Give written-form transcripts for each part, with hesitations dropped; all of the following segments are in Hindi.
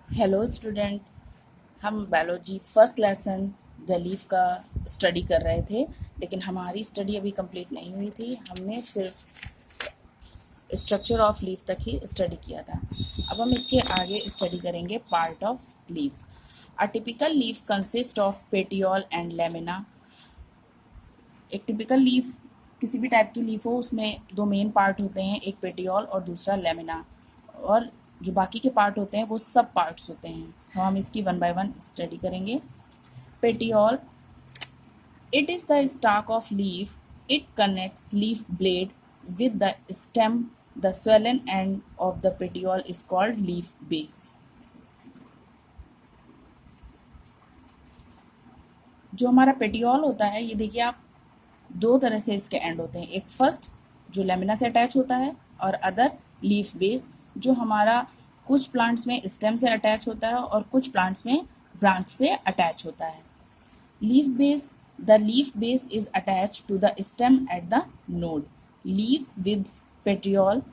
Hello student. हम biology first lesson the leaf का स्टडी कर रहे थे, लेकिन हमारी स्टडी अभी कंप्लीट नहीं हुई थी। हमने सिर्फ स्ट्रक्चर ऑफ लीफ तक ही स्टडी किया था। अब हम इसके आगे स्टडी करेंगे part of leaf. A typical leaf consist of petiole and lamina. एक टिपिकल लीफ किसी भी टाइप की लीफ हो, उसमें दो मेन पार्ट होते हैं, एक पेटियोल और दूसरा लेमिना, और जो बाकी के पार्ट होते हैं वो सब पार्ट्स होते हैं। तो हम इसकी वन बाय वन स्टडी करेंगे। Petiole, it is the stalk of leaf. It connects leaf blade with the stem. The swollen end of the petiole is called leaf base. जो हमारा पेटियोल होता है, ये देखिए आप, दो तरह से इसके एंड होते हैं। एक फर्स्ट जो लेमिना से अटैच होता है, और अदर लीफ बेस जो हमारा कुछ प्लांट्स में स्टेम से अटैच होता है और कुछ प्लांट्स में ब्रांच से अटैच होता है। Leaf base, the leaf base is attached to the stem at the node. Leaves with petiole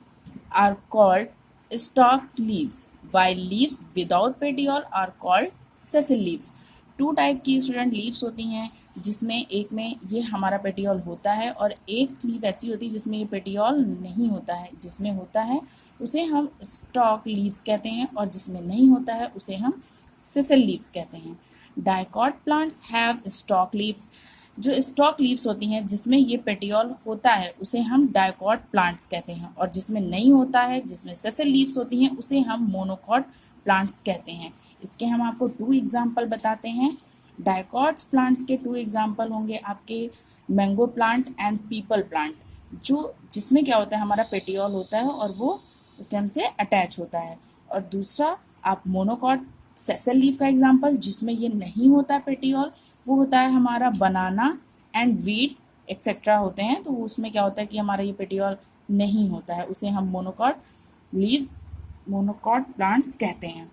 are called stalked leaves, while leaves without petiole are called sessile leaves. Two type की स्टूडेंट लीव्स होती हैं, जिसमें एक में ये हमारा पेटियोल होता है और एक लीफ ऐसी होती है जिसमें ये पेटियोल नहीं होता है। जिसमें होता है उसे हम स्टॉक लीव्स कहते हैं, और जिसमें नहीं होता है उसे हम सिसल लीव्स कहते हैं। Dicot plants have stock leaves. जो स्टॉक लीव्स होती हैं जिसमें ये पेटियोल होता है उसे हम डाइकॉट प्लांट्स कहते हैं, और जिसमें नहीं होता है, जिसमें सेसल लीव्स होती हैं, उसे हम मोनोकॉट प्लांट्स कहते हैं। इसके हम आपको टू एग्जाम्पल बताते हैं। डाइकॉट्स प्लांट्स के टू एग्जाम्पल होंगे आपके mango plant and people plant, जो जिसमें क्या होता है, हमारा पेटियोल होता है और वो स्टेम से अटैच होता है। और दूसरा आप मोनोकॉट सेसल लीफ का एग्जाम्पल, जिसमें ये नहीं होता पेटियोल, वो होता है हमारा बनाना एंड वीट एक्सेट्रा होते हैं। तो उसमें क्या होता है कि हमारा ये पेटियोल नहीं होता है, उसे हम मोनोकॉट लीव, मोनोकॉट प्लांट्स कहते हैं।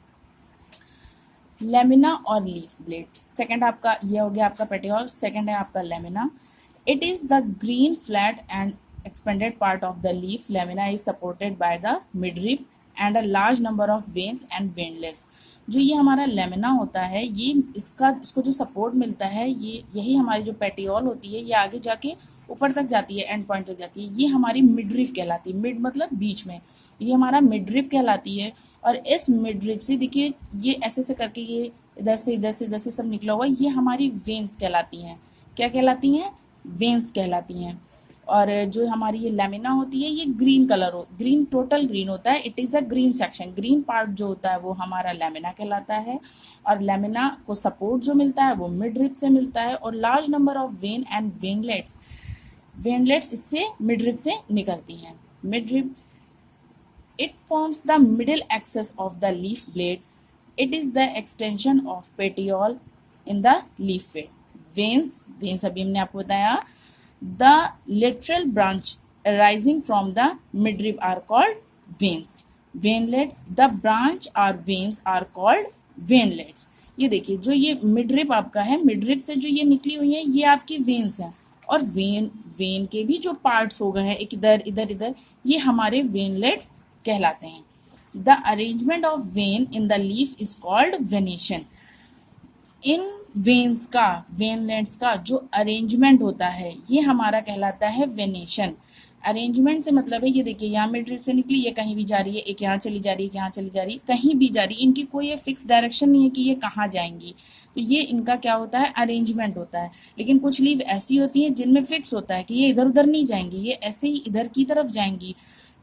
लेमिना और लीफ ब्लेड, सेकंड आपका ये हो गया आपका पेटियोल, सेकंड है आपका lamina. It is the green flat and expanded part of the leaf. Lamina is supported by the midrib and a large number of veins and veinlets. जो ये हमारा लेमिना होता है, ये इसको जो सपोर्ट मिलता है, ये यही हमारी जो पेटियोल होती है, ये आगे जाके ऊपर तक जाती है, एंड पॉइंट तक जाती है। ये हमारी मिडरिब कहलाती है। मिड मतलब बीच में, ये हमारा मिडरिब कहलाती है। और इस मिडरिब से देखिए, ये ऐसे से करके ये इधर से इधर से इधर से सब निकला हुआ, ये हमारी वेन्स कहलाती हैं। क्या कहलाती हैं? वेन्स कहलाती हैं। और जो हमारी ये लेमिना होती है, ये ग्रीन कलर हो, ग्रीन टोटल ग्रीन होता है। It is a green section. Green part जो होता है वो हमारा लेमिना कहलाता है, और लेमिना को सपोर्ट जो मिलता है वो मिड रिब से मिलता है। और large number of when and veinlets, veinlets इससे मिड रिब से निकलती हैं। Mid rib, it forms the middle axis of the leaf blade. It is the extension of petiole in the leaf blade. Veins अभी हमने आपको बताया। The lateral branch arising from the midrib are called veins. Veinlets, the branch or veins are called veinlets. ये देखिए, जो ये मिडरिब आपका है, मिडरिब से जो ये निकली हुई है, ये आपकी वेन्स हैं। और वेन के भी जो पार्ट्स हो गए हैं, एक इधर इधर इधर, ये हमारे वेनलेट्स कहलाते हैं। The arrangement of when in the leaf is called venation. In veins का, वेनलेट्स का जो अरेंजमेंट होता है, ये हमारा कहलाता है वेनेशन। अरेंजमेंट से मतलब है, ये देखिए, यहाँ मिडरिब से निकली, ये कहीं भी जा रही है, एक यहाँ चली जा रही है, एक यहाँ चली जा रही है, कहीं भी जा रही है। इनकी कोई ये फिक्स डायरेक्शन नहीं है कि ये कहाँ जाएंगी। तो ये इनका क्या होता है? अरेंजमेंट होता है। लेकिन कुछ लीव ऐसी होती हैं जिनमें फिक्स होता है कि ये इधर उधर नहीं जाएंगी, ये ऐसे ही इधर की तरफ जाएंगी।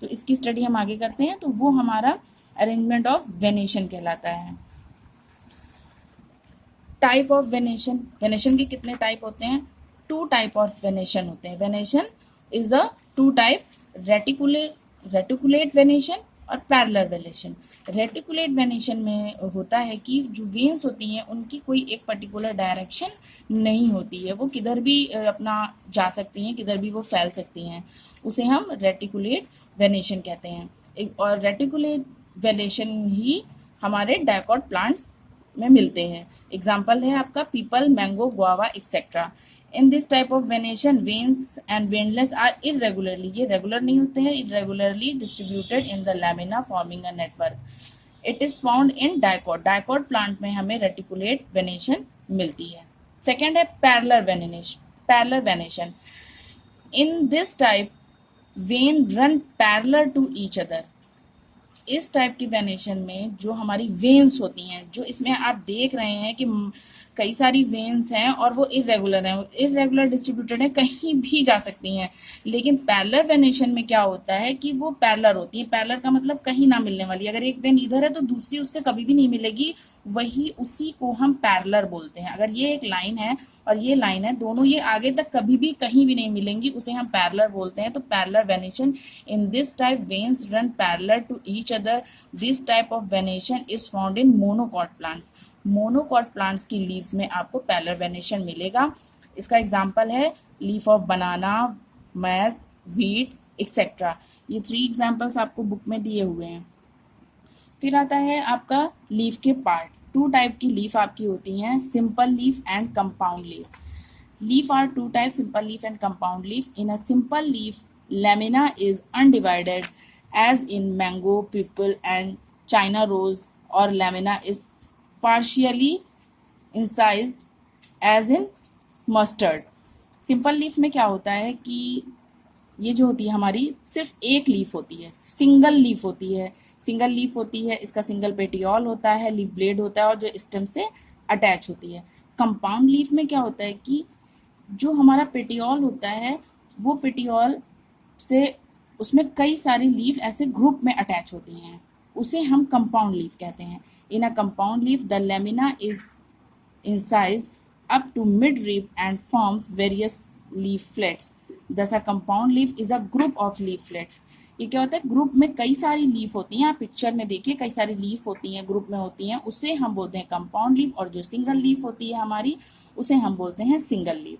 तो इसकी स्टडी हम आगे करते हैं। तो वो हमारा अरेंजमेंट ऑफ वेनेशन कहलाता है। टाइप ऑफ वेनेशन, वेनेशन के कितने टाइप होते हैं? टू टाइप ऑफ वेनेशन होते हैं। Venation is a two type, reticulate venation और पैरेलल वेनेशन। रेटिकुलेट वेनेशन में होता है कि जो वेन्स होती हैं उनकी कोई एक पर्टिकुलर डायरेक्शन नहीं होती है, वो किधर भी अपना जा सकती हैं, किधर भी वो फैल सकती हैं। उसे हम रेटिकुलेट वेनेशन कहते हैं। और रेटिकुलेट वेनेशन ही हमारे डाइकॉट प्लांट्स में मिलते हैं। एग्जाम्पल है आपका peepal, mango, guava etcetera. In this type of venation, veins and veinless are irregularly, ये रेगुलर नहीं होते हैं, irregularly distributed in the lamina forming a network. It is found in dicot. Dicot plant में हमें रेटिकुलेट वेनेशन मिलती है। सेकेंड है parallel venation. Parallel venation, in this type vein run parallel to each other. इस टाइप की वेनेशन में जो हमारी वेन्स होती हैं, जो इसमें आप देख रहे हैं कि कई सारी वेन्स हैं और वो इरेगुलर हैं, इरेगुलर डिस्ट्रीब्यूटेड है, कहीं भी जा सकती हैं। लेकिन पैरेलल वेनेशन में क्या होता है कि वो पैरेलल होती है। पैरेलल का मतलब कहीं ना मिलने वाली। अगर एक वेन इधर है तो दूसरी उससे कभी भी नहीं मिलेगी, वही उसी को हम पैरेलल बोलते हैं। अगर ये एक लाइन है और ये लाइन है, दोनों ये आगे तक कभी भी कहीं भी नहीं मिलेंगी, उसे हम पैरेलल बोलते हैं। तो parallel venation, in this type veins run parallel to each other. This type of venation is found in monocot plants. Monocot plants की लीव्स में आपको पैरेलल वेनेशन मिलेगा। इसका एग्जांपल है leaf of banana, math, wheat etcetera. ये 3 एग्जांपल्स आपको बुक में दिए हुए हैं। फिर आता है आपका लीफ के पार्ट। 2 टाइप की लीफ आपकी होती हैं, simple leaf and compound leaf. Leaf are 2 type, simple leaf and compound leaf. In a simple leaf lamina is undivided as in mango, pupil and China rose, or lamina is partially incised as in mustard। Simple leaf में क्या होता है कि ये जो होती है हमारी सिर्फ एक लीफ होती है, सिंगल लीफ होती है। सिंगल लीफ होती है, इसका सिंगल पेटियोल होता है, लीफ ब्लेड होता है और जो स्टेम से अटैच होती है। कंपाउंड लीफ में क्या होता है कि जो हमारा पेटियोल होता है वो पेटियोल से उसमें कई सारी लीफ ऐसे ग्रुप में अटैच होती हैं, उसे हम कंपाउंड लीफ कहते हैं। In a compound leaf the lamina is incised up to mid-rib and forms various leaflets. Thus a compound leaf is a group of leaflets. ये क्या होता है, ग्रुप में कई सारी लीफ होती हैं। आप पिक्चर में देखिए कई सारी लीफ होती हैं, ग्रुप में होती हैं, उसे हम बोलते हैं कंपाउंड लीफ। और जो सिंगल लीफ होती है हमारी, उसे हम बोलते हैं single leaf.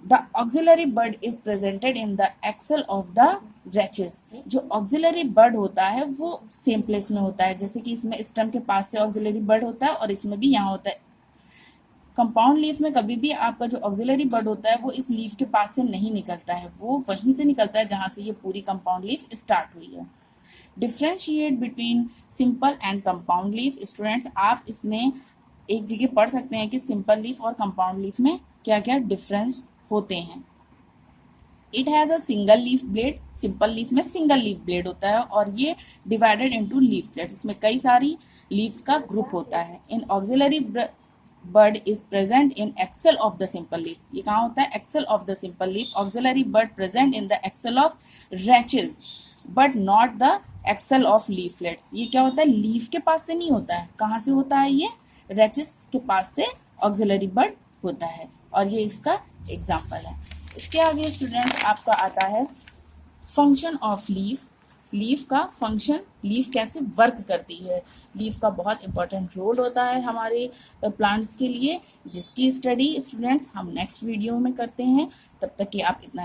The auxiliary bud is presented in the axil of the rachis। जो auxiliary bud होता है वो सेम प्लेस में होता है, जैसे कि इसमें स्टेम के पास से auxiliary bud होता है और इसमें भी यहाँ होता है। कंपाउंड लीफ में कभी भी आपका जो ऑक्सिलरी बड होता है वो इस लीफ के पास से नहीं निकलता है, वो वहीं से निकलता है जहाँ से ये पूरी कंपाउंड लीफ स्टार्ट हुई है। Differentiate between simple and compound leaf. Students आप इसमें एक जगह पढ़ सकते हैं कि सिंपल लीफ और कंपाउंड लीफ में क्या क्या डिफरेंस होते हैं। It has a single leaf blade. Simple leaf में सिंगल लीफ ब्लेड होता है और ये डिवाइडेड इनटू लीफलेट्स। इसमें कई सारी लीव्स का ग्रुप होता है। An axillary bud is present in axil of the simple leaf. ये कहाँ होता है, axil of the simple leaf. Axillary bud present in the axil of rachis but not the axil of leaflets. ये क्या होता है, लीफ के पास से नहीं होता है, कहाँ से होता है, ये रैचेस के पास से ऑक्सिलरी बड होता है। और ये इसका एग्जाम्पल है। इसके आगे स्टूडेंट्स आपका आता है फंक्शन ऑफ लीफ। लीफ का फंक्शन, लीफ कैसे वर्क करती है। लीफ का बहुत इंपॉर्टेंट रोल होता है हमारे प्लांट्स के लिए, जिसकी स्टडी स्टूडेंट्स हम नेक्स्ट वीडियो में करते हैं। तब तक कि आप इतना